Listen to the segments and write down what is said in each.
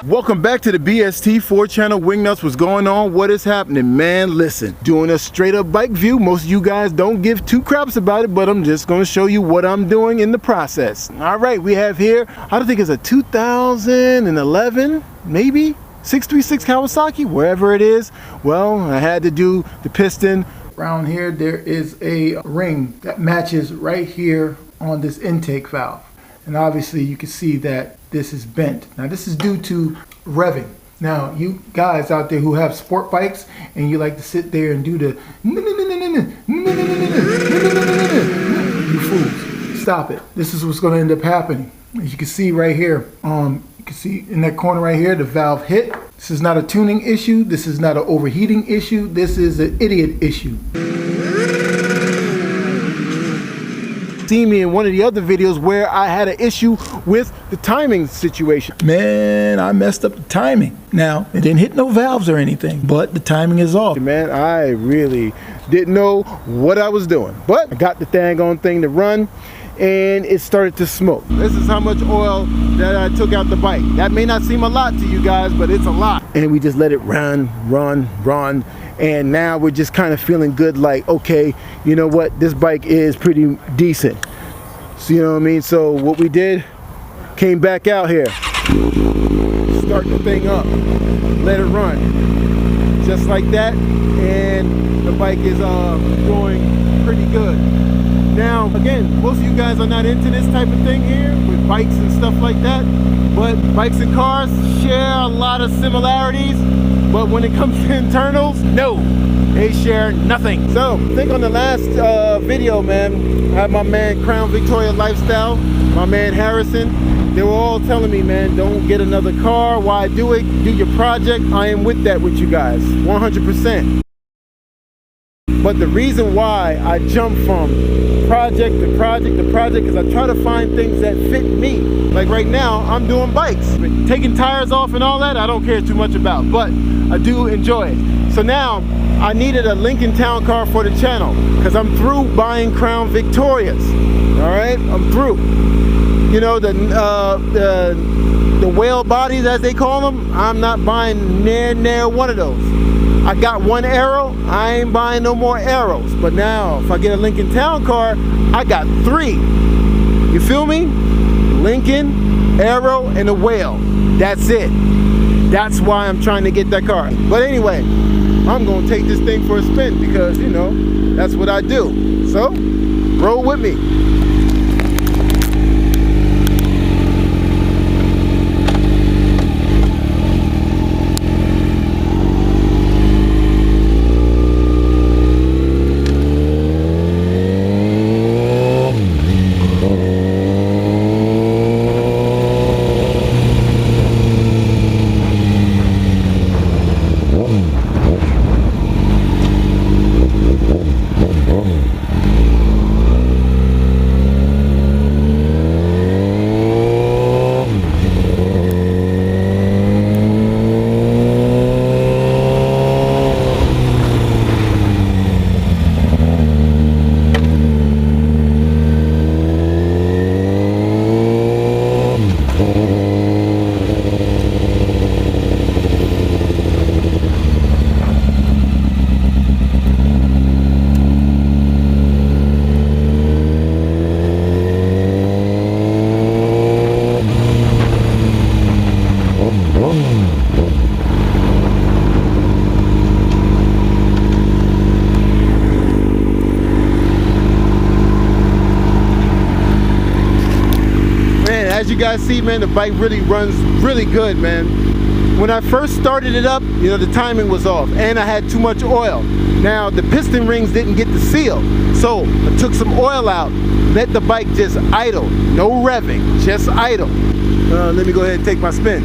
Welcome back to the BST4 channel. Wingnuts, what's going on? What is happening, man? Listen, doing a straight up bike view. Most of you guys don't give two craps about it, but I'm just going to show you what I'm doing in the process. All right, we have here, I don't think it's a 2011, maybe 636 Kawasaki, wherever it is. Well, I had to do the piston. Around here, there is a ring that matches right here on this intake valve. And obviously you can see that this is bent. Now this is due to revving. Now you guys out there who have sport bikes and you like to sit there and do the you fools, stop it. This is what's going to end up happening. As you can see right here, you can see in that corner right here, the valve hit. This is not a tuning issue. This is not an overheating issue. This is an idiot issue. See me in one of the other videos where I had an issue with the timing situation. Man, I messed up the timing. Now, it didn't hit no valves or anything, but the timing is off. Man, I really didn't know what I was doing, but I got the dang on thing to run and it started to smoke. This is how much oil that I took out the bike. That may not seem a lot to you guys, but it's a lot. And we just let it run. And now we're just kind of feeling good, like, okay, you know what, this bike is pretty decent. So you know what I mean? So what we did, came back out here, start the thing up, let it run. Just like that, and the bike is going pretty good. Now, again, most of you guys are not into this type of thing here, with bikes and stuff like that, but bikes and cars share a lot of similarities. But when it comes to internals, no, they share nothing. So I think on the last video, man, I had my man Crown Victoria Lifestyle, my man Harrison. They were all telling me, man, don't get another car. Why do it? Do your project. I am with that with you guys, 100%. But the reason why I jump from project to project to project is I try to find things that fit me. Like right now, I'm doing bikes. Taking tires off and all that, I don't care too much about, but I do enjoy it. So now, I needed a Lincoln Towncar for the channel because I'm through buying Crown Victorias. All right, I'm through. You know, the whale bodies, as they call them, I'm not buying near one of those. I got one arrow, I ain't buying no more arrows. But now, if I get a Lincoln Towncar, I got three. You feel me? Lincoln, arrow, and a whale. That's it. That's why I'm trying to get that car. But anyway, I'm gonna take this thing for a spin because, you know, that's what I do. So, roll with me. As you guys see, man, the bike really runs really good, man. When I first started it up, you know, the timing was off and I had too much oil. Now the piston rings didn't get the seal, so I took some oil out, let the bike just idle, no revving, just idle. Let me go ahead and take my spin.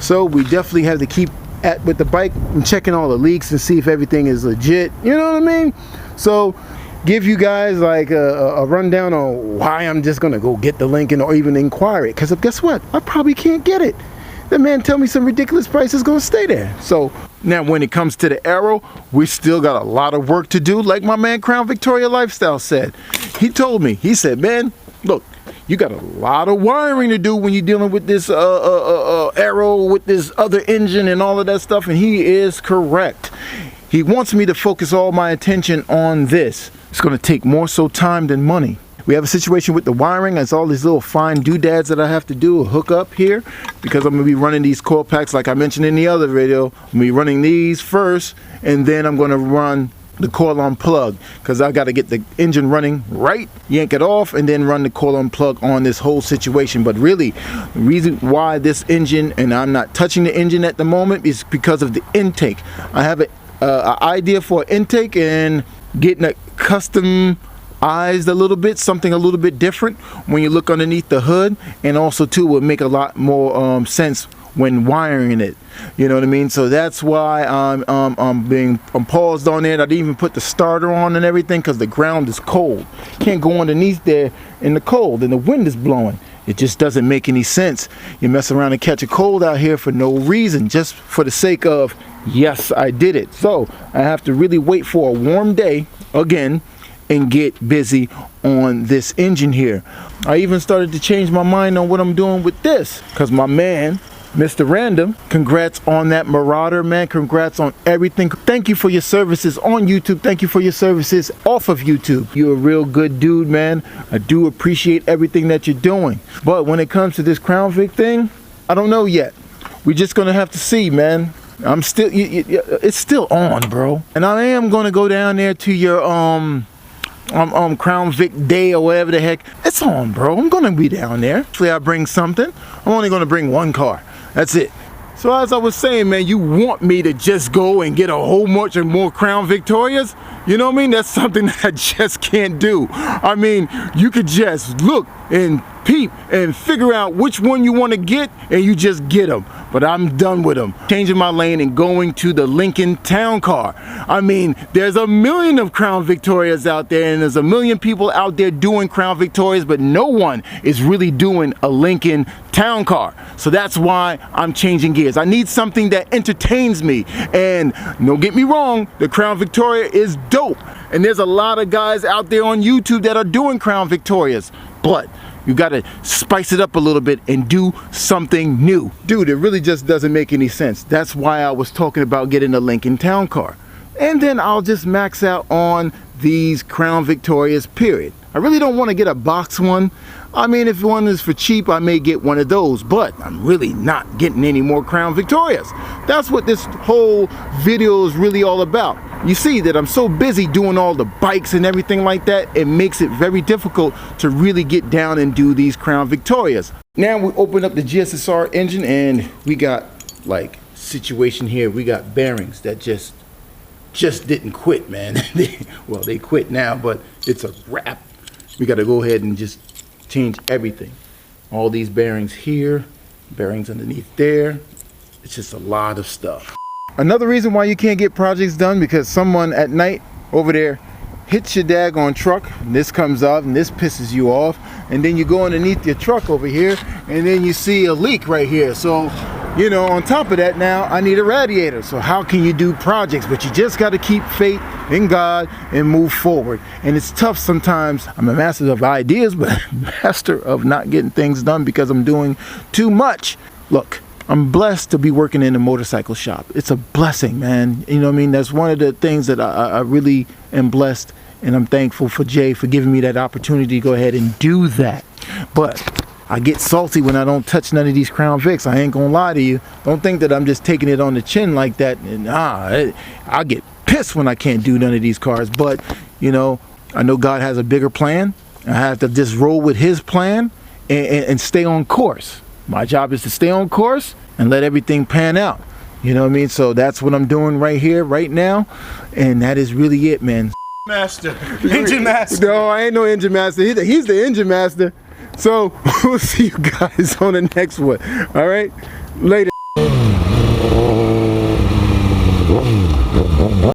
So we definitely have to keep with the bike and checking all the leaks and see if everything is legit. You know what I mean? So give you guys like a rundown on why I'm just gonna go get the Lincoln or even inquire it. Because guess what? I probably can't get it. The man tell me some ridiculous price is gonna stay there. So now when it comes to the Arrow, we still got a lot of work to do. Like my man Crown Victoria Lifestyle said. He told me, he said, man, look, you got a lot of wiring to do when you're dealing with this Arrow, with this other engine and all of that stuff. And he is correct. He wants me to focus all my attention on this. It's gonna take more so time than money. We have a situation with the wiring. It's all these little fine doodads that I have to do, hook up here, because I'm gonna be running these coil packs like I mentioned in the other video. I'm gonna be running these first, and then I'm gonna run the coil on plug, because I got to get the engine running right, yank it off, and then run the coil on plug on this whole situation. But really, the reason why this engine, and I'm not touching the engine at the moment, is because of the intake. I have an idea for an intake and getting a custom eyes a little bit, something a little bit different when you look underneath the hood, and also too will make a lot more sense when wiring it. You know what I mean? So that's why I'm paused on it. I didn't even put the starter on and everything because the ground is cold. Can't go underneath there in the cold and the wind is blowing. It just doesn't make any sense. You mess around and catch a cold out here for no reason, just for the sake of, yes, I did it. So I have to really wait for a warm day again and get busy on this engine here. I even started to change my mind on what I'm doing with this, because my man Mr. Random, congrats on that Marauder, man. Congrats on everything. Thank you for your services on YouTube. Thank you for your services off of YouTube. You're a real good dude, man. I do appreciate everything that you're doing. But when it comes to this Crown Vic thing, I don't know yet. We're just gonna have to see, man. I'm still, it's still on, bro. And I am gonna go down there to your Crown Vic Day or whatever the heck. It's on, bro. I'm gonna be down there. Hopefully I bring something. I'm only gonna bring one car. That's it. So as I was saying, man, you want me to just go and get a whole bunch of more Crown Victorias? You know what I mean? That's something that I just can't do. I mean, you could just look and peep and figure out which one you want to get, and you just get them. But I'm done with them. Changing my lane and going to the Lincoln Towncar. I mean, there's a million of Crown Victorias out there, and there's a million people out there doing Crown Victorias, but no one is really doing a Lincoln Towncar. So that's why I'm changing gears. I need something that entertains me. And don't get me wrong, the Crown Victoria is dope. And there's a lot of guys out there on YouTube that are doing Crown Victorias. But you gotta spice it up a little bit and do something new. Dude, it really just doesn't make any sense. That's why I was talking about getting a Lincoln Towncar. And then I'll just max out on these Crown Victorias, period. I really don't want to get a box one. I mean, if one is for cheap, I may get one of those, but I'm really not getting any more Crown Victorias. That's what this whole video is really all about. You see that I'm so busy doing all the bikes and everything like that, it makes it very difficult to really get down and do these Crown Victorias. Now we open up the GSSR engine and we got like situation here. We got bearings that just didn't quit, man. Well, they quit now, but it's a wrap. We got to go ahead and just change everything. All these bearings here, bearings underneath there. It's just a lot of stuff. Another reason why you can't get projects done, because someone at night over there hits your daggone truck, and this comes out and this pisses you off, and then you go underneath your truck over here and then you see a leak right here. So, you know, on top of that, now I need a radiator. So how can you do projects? But you just got to keep faith in God and move forward. And it's tough sometimes. I'm a master of ideas, but master of not getting things done because I'm doing too much. Look, I'm blessed to be working in a motorcycle shop. It's a blessing, man. You know what I mean? That's one of the things that I really am blessed, and I'm thankful for Jay for giving me that opportunity to go ahead and do that. But I get salty when I don't touch none of these Crown Vics. I ain't gonna lie to you. Don't think that I'm just taking it on the chin like that. And I get pissed when I can't do none of these cars. But, you know, I know God has a bigger plan. I have to just roll with his plan and stay on course. My job is to stay on course and let everything pan out. You know what I mean? So that's what I'm doing right here, right now. And that is really it, man. Master. Engine master. No, I ain't no engine master. He's the engine master. So we'll see you guys on the next one. All right? Later.